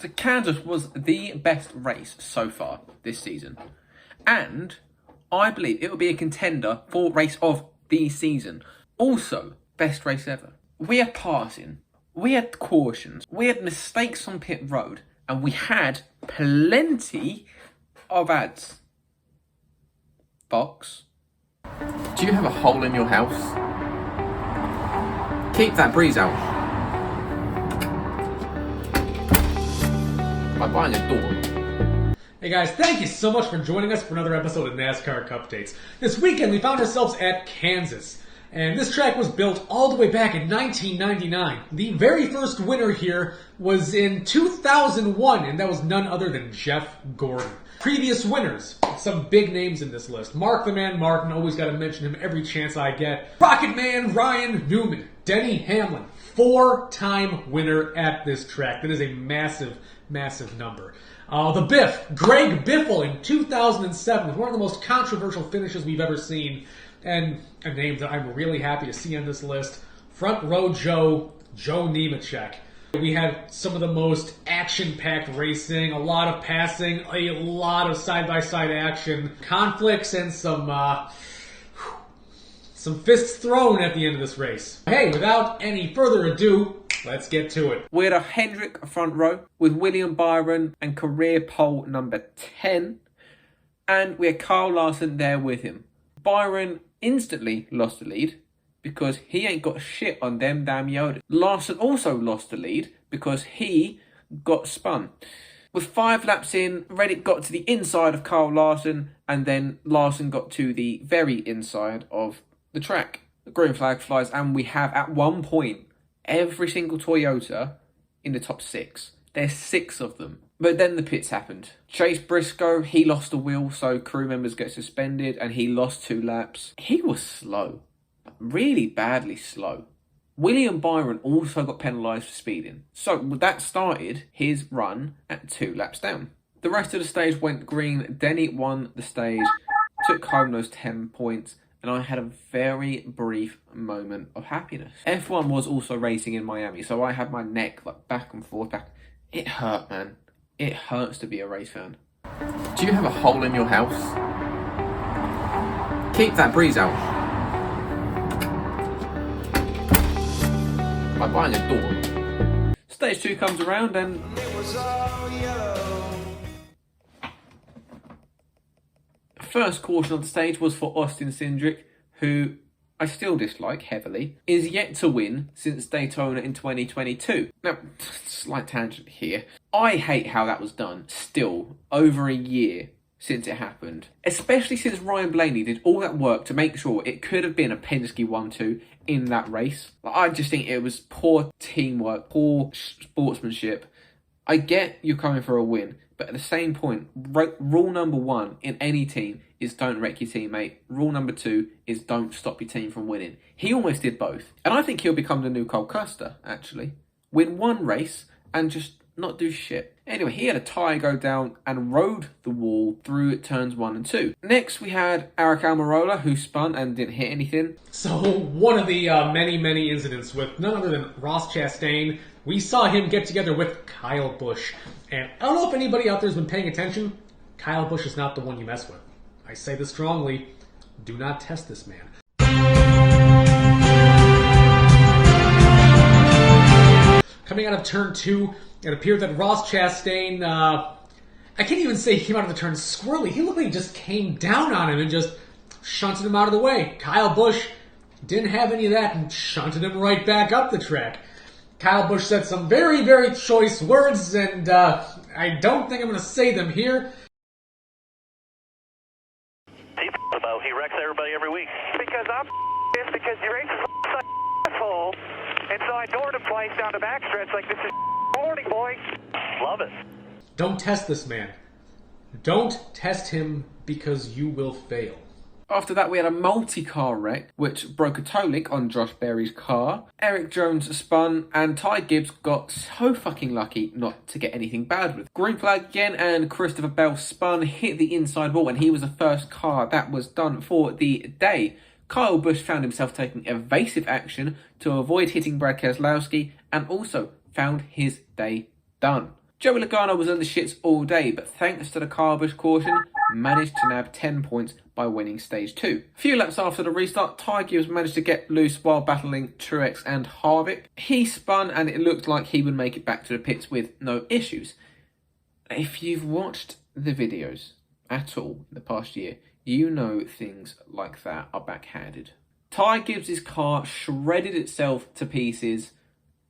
So Kansas was the best race so far this season. And I believe it will be a contender for race of the season. Also, best race ever. We had passing, we had cautions, we had mistakes on pit road, and we had plenty of ads. Fox, do you have a hole in your house? Keep that breeze out. By buying a door. Hey guys, thank you so much for joining us for another episode of NASCAR Cup Dates. This weekend we found ourselves at Kansas, and this track was built all the way back in 1999. The very first winner here was in 2001, and that was none other than Jeff Gordon. Previous winners, some big names in this list. Mark the Man Martin, always got to mention him every chance I get. Rocket Man Ryan Newman, Denny Hamlin, 4-time winner at this track. That is a massive, massive number. The Biff, Greg Biffle in 2007 was one of the most controversial finishes we've ever seen, and a name that I'm really happy to see on this list. Front Row Joe Nemechek. We had some of the most action-packed racing, a lot of passing, a lot of side-by-side action, conflicts, and some fists thrown at the end of this race. Hey, without any further ado, let's get to it. We had a Hendrick front row with William Byron and career pole number 10. And we had Kyle Larson there with him. Byron instantly lost the lead because he ain't got shit on them damn Yoda. Larson also lost the lead because he got spun. With 5 laps in, Reddick got to the inside of Kyle Larson, and then Larson got to the very inside of the track. The green flag flies, and we have at one point every single Toyota in the top 6. There's 6 of them. But then the pits happened. Chase Briscoe, he lost the wheel, so crew members get suspended, and he lost 2 laps. He was slow. Really badly slow. William Byron also got penalised for speeding. So that started his run at 2 laps down. The rest of the stage went green. Denny won the stage, took home those 10 points, and I had a very brief moment of happiness. F1 was also racing in Miami, so I had my neck like back and forth. It hurt, man. It hurts to be a race fan. Do you have a hole in your house? Keep that breeze out. By buying a door. Stage 2 comes around and it was all yellow. First caution on the stage was for Austin Cindric, who I still dislike heavily, is yet to win since Daytona in 2022. Now, slight tangent here. I hate how that was done, still, over a year since it happened. Especially since Ryan Blaney did all that work to make sure it could have been a Penske 1-2 in that race. I just think it was poor teamwork, poor sportsmanship. I get you're coming for a win, but at the same point, rule number 1 in any team is don't wreck your teammate. Rule number 2 is don't stop your team from winning. He almost did both. And I think he'll become the new Cole Custer, actually. Win one race and just not do shit. Anyway, he had a tyre go down and rode the wall through turns 1 and 2. Next, we had Aric Almirola, who spun and didn't hit anything. So, one of the many incidents with none other than Ross Chastain, we saw him get together with Kyle Busch. And I don't know if anybody out there has been paying attention. Kyle Busch is not the one you mess with. I say this strongly. Do not test this man. Coming out of turn 2, it appeared that Ross Chastain, I can't even say he came out of the turn squirrely. He looked like he just came down on him and just shunted him out of the way. Kyle Busch didn't have any of that and shunted him right back up the track. Kyle Busch said some very choice words, and I don't think I'm going to say them here. He wrecks everybody every week. Because I'm pissed because your race is asshole, and so I doored him twice down the backstretch like this is morning, boy. Love it. Don't test this man. Don't test him because you will fail. After that, we had a multi-car wreck, which broke a toe link on Josh Berry's car. Eric Jones spun, and Ty Gibbs got so fucking lucky not to get anything bad with. Green flag again, and Christopher Bell spun, hit the inside wall, and he was the first car that was done for the day. Kyle Busch found himself taking evasive action to avoid hitting Brad Keselowski, and also found his day done. Joey Logano was on the shits all day, but thanks to the carbush caution, managed to nab 10 points by winning stage 2. A few laps after the restart, Ty Gibbs managed to get loose while battling Truex and Harvick. He spun and it looked like he would make it back to the pits with no issues. If you've watched the videos at all in the past year, you know things like that are backhanded. Ty Gibbs' car shredded itself to pieces,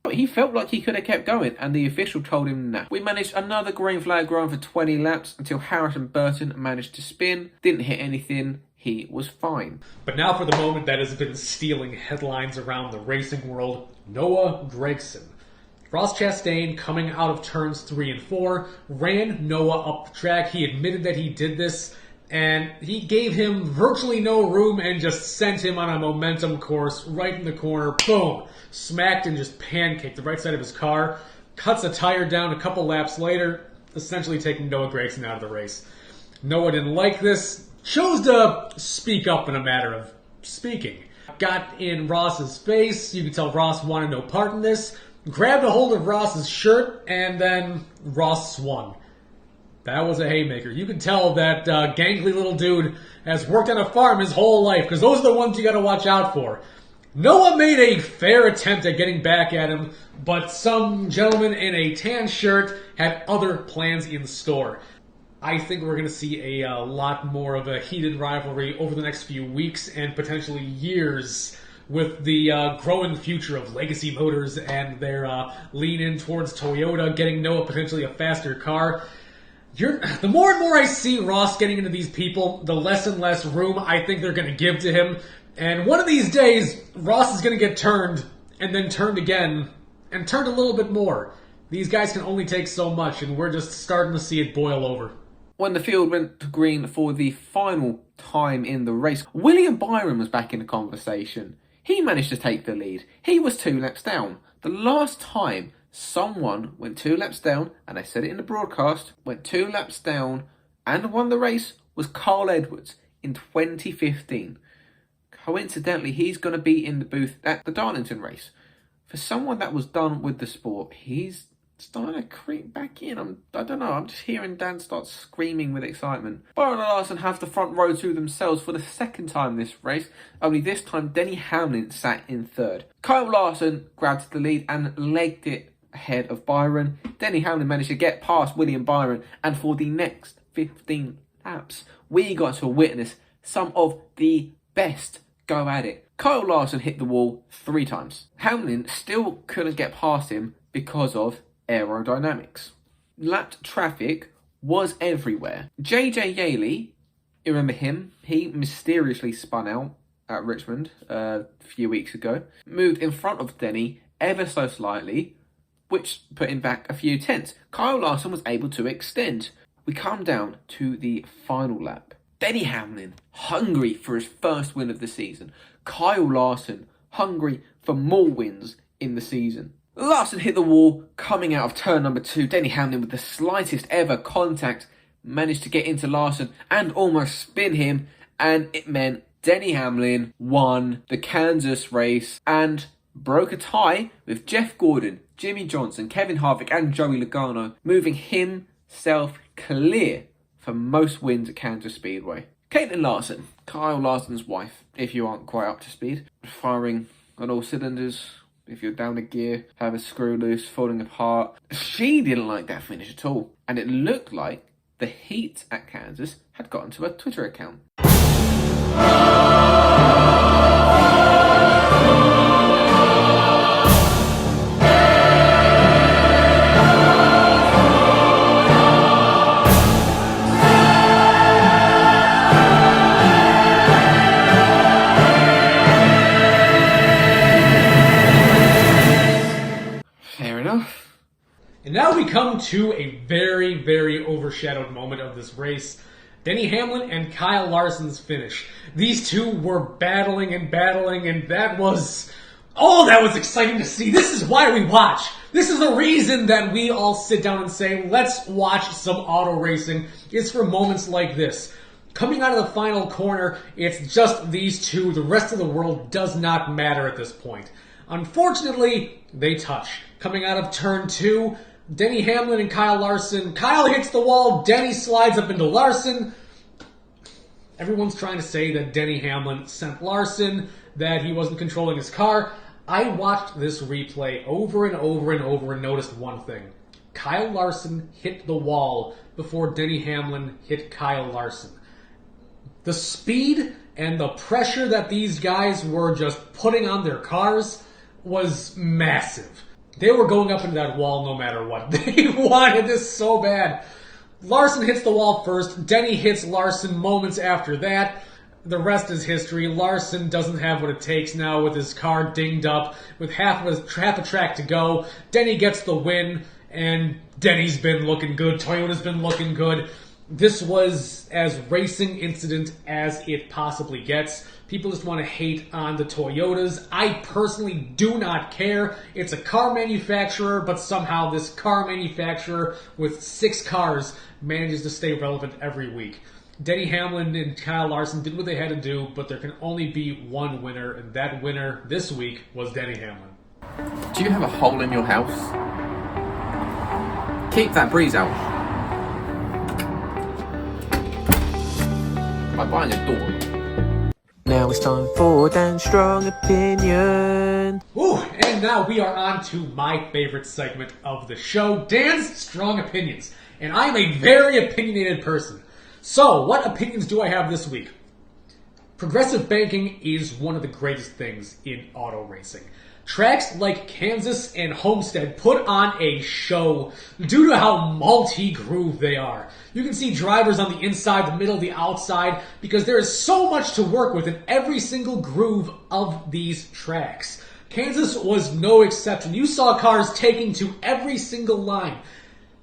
but he felt like he could have kept going, and the official told him nah. We managed another green flag run for 20 laps until Harrison Burton managed to spin, didn't hit anything, he was fine. But now for the moment that has been stealing headlines around the racing world, Noah Gragson. Ross Chastain, coming out of turns 3 and 4, ran Noah up the track. He admitted that he did this, and he gave him virtually no room and just sent him on a momentum course right in the corner. Boom! Smacked and just pancaked the right side of his car. Cuts a tire down a couple laps later, essentially taking Noah Gragson out of the race. Noah didn't like this, chose to speak up in a matter of speaking. Got in Ross's face. You could tell Ross wanted no part in this. Grabbed a hold of Ross's shirt, and then Ross swung. That was a haymaker. You can tell that gangly little dude has worked on a farm his whole life, because those are the ones you got to watch out for. Noah made a fair attempt at getting back at him, but some gentleman in a tan shirt had other plans in store. I think we're going to see a lot more of a heated rivalry over the next few weeks and potentially years with the growing future of Legacy Motors and their lean in towards Toyota, getting Noah potentially a faster car. The more and more I see Ross getting into these people, the less and less room I think they're going to give to him. And one of these days, Ross is going to get turned, and then turned again, and turned a little bit more. These guys can only take so much, and we're just starting to see it boil over. When the field went to green for the final time in the race, William Byron was back in the conversation. He managed to take the lead. He was 2 laps down. The last time someone went 2 laps down, and I said it in the broadcast, went 2 laps down and won the race was Carl Edwards in 2015. Coincidentally, he's going to be in the booth at the Darlington race. For someone that was done with the sport, he's starting to creep back in. I don't know, I'm just hearing Dan start screaming with excitement. Byron and Larson have the front row to themselves for the second time this race, only this time Denny Hamlin sat in third. Kyle Larson grabbed the lead and legged it ahead of Byron. Denny Hamlin managed to get past William Byron, and for the next 15 laps, we got to witness some of the best go at it. Kyle Larson hit the wall 3 times. Hamlin still couldn't get past him because of aerodynamics. Lapped traffic was everywhere. JJ Yaley, you remember him? He mysteriously spun out at Richmond a few weeks ago. Moved in front of Denny ever so slightly, which put him back a few tenths. Kyle Larson was able to extend. We come down to the final lap. Denny Hamlin, hungry for his first win of the season. Kyle Larson, hungry for more wins in the season. Larson hit the wall coming out of turn number 2. Denny Hamlin, with the slightest ever contact, managed to get into Larson and almost spin him. And it meant Denny Hamlin won the Kansas race and broke a tie with Jeff Gordon, Jimmy Johnson, Kevin Harvick and Joey Logano, moving himself clear for most wins at Kansas Speedway. Caitlin Larson, Kyle Larson's wife, if you aren't quite up to speed, firing on all cylinders. If you're down a gear, have a screw loose, falling apart. She didn't like that finish at all. And it looked like the heat at Kansas had gotten to her Twitter account. And now we come to a very, very overshadowed moment of this race. Denny Hamlin and Kyle Larson's finish. These two were battling, and that was exciting to see. This is why we watch. This is the reason that we all sit down and say, let's watch some auto racing. It's for moments like this. Coming out of the final corner, it's just these two. The rest of the world does not matter at this point. Unfortunately, they touch. Coming out of turn 2, Denny Hamlin and Kyle Larson. Kyle hits the wall. Denny slides up into Larson. Everyone's trying to say that Denny Hamlin sent Larson, that he wasn't controlling his car. I watched this replay over and over and over and noticed one thing. Kyle Larson hit the wall before Denny Hamlin hit Kyle Larson. The speed and the pressure that these guys were just putting on their cars was massive. They were going up into that wall no matter what. They wanted this so bad. Larson hits the wall first. Denny hits Larson moments after that. The rest is history. Larson doesn't have what it takes now with his car dinged up, with half a track to go. Denny gets the win, and Denny's been looking good. Toyota's been looking good. This was as racing incident as it possibly gets. People just want to hate on the Toyotas. I personally do not care. It's a car manufacturer, but somehow this car manufacturer with 6 cars manages to stay relevant every week. Denny Hamlin and Kyle Larson did what they had to do, but there can only be one winner, and that winner this week was Denny Hamlin. Do you have a hole in your house? Keep that breeze out. By buying a door. Now it's time for Dan's Strong Opinion. Ooh, and now we are on to my favorite segment of the show, Dan's Strong Opinions. And I'm a very opinionated person. So, what opinions do I have this week? Progressive banking is one of the greatest things in auto racing. Tracks like Kansas and Homestead put on a show due to how multi-groove they are. You can see drivers on the inside, the middle, the outside, because there is so much to work with in every single groove of these tracks. Kansas was no exception. You saw cars taking to every single line.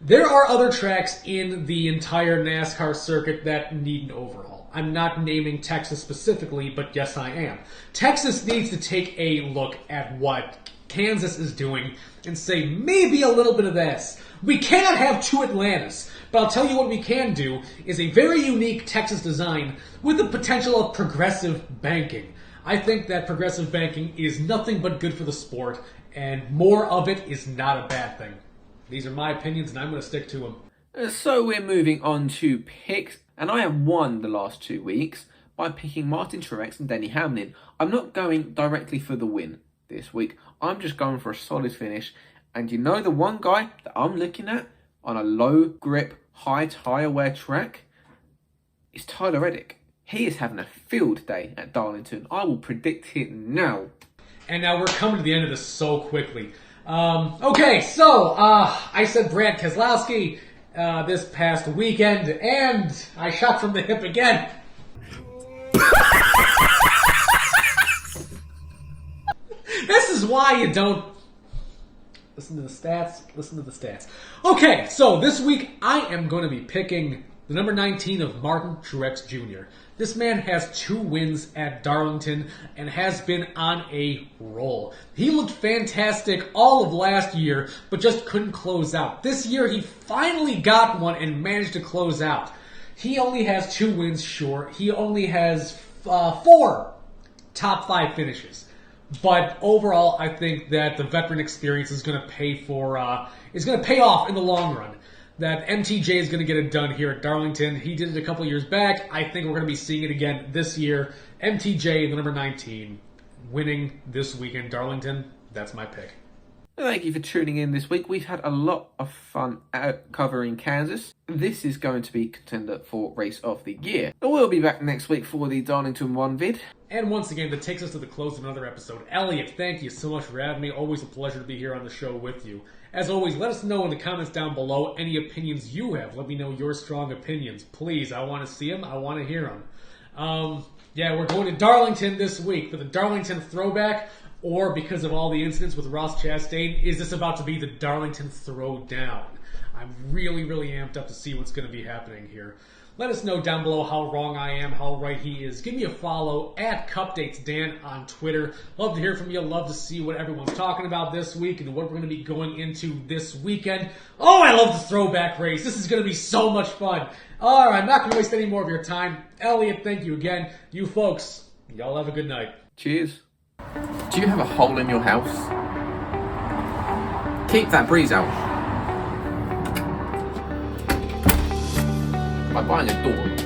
There are other tracks in the entire NASCAR circuit that need an overhaul. I'm not naming Texas specifically, but yes, I am. Texas needs to take a look at what Kansas is doing and say, maybe a little bit of this. We cannot have 2 Atlantas, but I'll tell you what we can do is a very unique Texas design with the potential of progressive banking. I think that progressive banking is nothing but good for the sport, and more of it is not a bad thing. These are my opinions, and I'm going to stick to them. So we're moving on to picks, and I have won the last 2 weeks by picking Martin Truex and Denny Hamlin. I'm not going directly for the win this week. I'm just going for a solid finish. And you know the one guy that I'm looking at on a low grip, high tyre wear track is Tyler Reddick. He is having a field day at Darlington. I will predict it now. And now we're coming to the end of this so quickly. Okay, so I said Brad Keselowski this past weekend, and I shot from the hip again. This is why you don't listen to the stats. Listen to the stats. Okay, so this week I am going to be picking the number 19 of Martin Truex Jr. This man has 2 wins at Darlington and has been on a roll. He looked fantastic all of last year, but just couldn't close out. This year he finally got one and managed to close out. He only has 2 wins short. He only has 4 top 5 finishes. But overall, I think that the veteran experience is going to pay off in the long run. That MTJ is going to get it done here at Darlington. He did it a couple years back. I think we're going to be seeing it again this year. MTJ, the number 19, winning this weekend, Darlington. That's my pick. Thank you for tuning in this week. We've had a lot of fun covering Kansas. This is going to be contender for Race of the Year. We'll be back next week for the Darlington 1 vid. And once again, that takes us to the close of another episode. Elliot, thank you so much for having me. Always a pleasure to be here on the show with you. As always, let us know in the comments down below any opinions you have. Let me know your strong opinions. Please, I want to see them. I want to hear them. Yeah, we're going to Darlington this week for the Darlington throwback, or because of all the incidents with Ross Chastain, is this about to be the Darlington throwdown? I'm really, really amped up to see what's going to be happening here. Let us know down below how wrong I am, how right he is. Give me a follow at CupdatesDan on Twitter. Love to hear from you. Love to see what everyone's talking about this week and what we're going to be going into this weekend. Oh, I love the throwback race. This is going to be so much fun. All right, I'm not going to waste any more of your time. Elliot, thank you again. You folks, y'all have a good night. Cheers. Do you have a hole in your house? Keep that breeze out. by buying a door.